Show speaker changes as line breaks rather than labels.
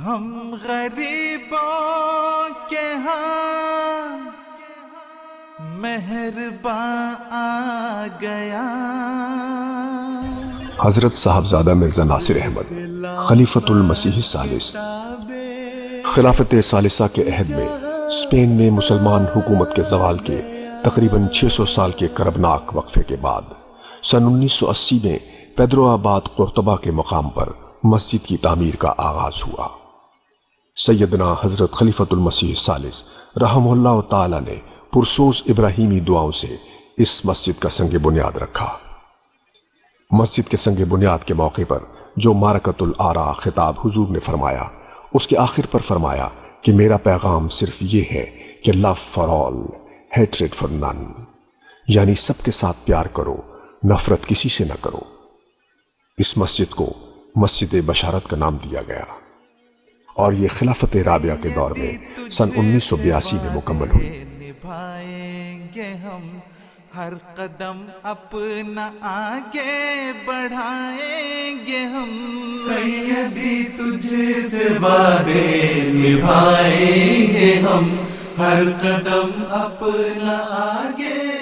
ہم غریبوں کے ہاں مہرباں آ گیا۔
حضرت صاحبزادہ مرزا ناصر احمد خلیفۃ المسیح الثالث خلافت ثالثہ کے عہد میں اسپین میں مسلمان حکومت کے زوال کے تقریباً 600 سال کے کربناک وقفے کے بعد سن 1980 میں پیدرو آباد قرطبہ کے مقام پر مسجد کی تعمیر کا آغاز ہوا۔ سیدنا حضرت خلیفۃ المسیح الثالث رحمہ اللہ تعالی نے پرسوز ابراہیمی دعاؤں سے اس مسجد کا سنگ بنیاد رکھا۔ مسجد کے سنگ بنیاد کے موقع پر جو معرکۃ الآراء خطاب حضور نے فرمایا، اس کے آخر پر فرمایا کہ میرا پیغام صرف یہ ہے کہ love for all hatred for none, یعنی سب کے ساتھ پیار کرو، نفرت کسی سے نہ کرو۔ اس مسجد کو مسجد بشارت کا نام دیا گیا اور یہ خلافت رابعہ کے دور میں سن 1982 میں مکمل ہوئی۔
نبھائیں گے ہم ہر قدم اپنا آگے بڑھائیں گے ہم، سیدی تجھ سے وعدے نبھائیں گے ہم ہر قدم اپنا آگے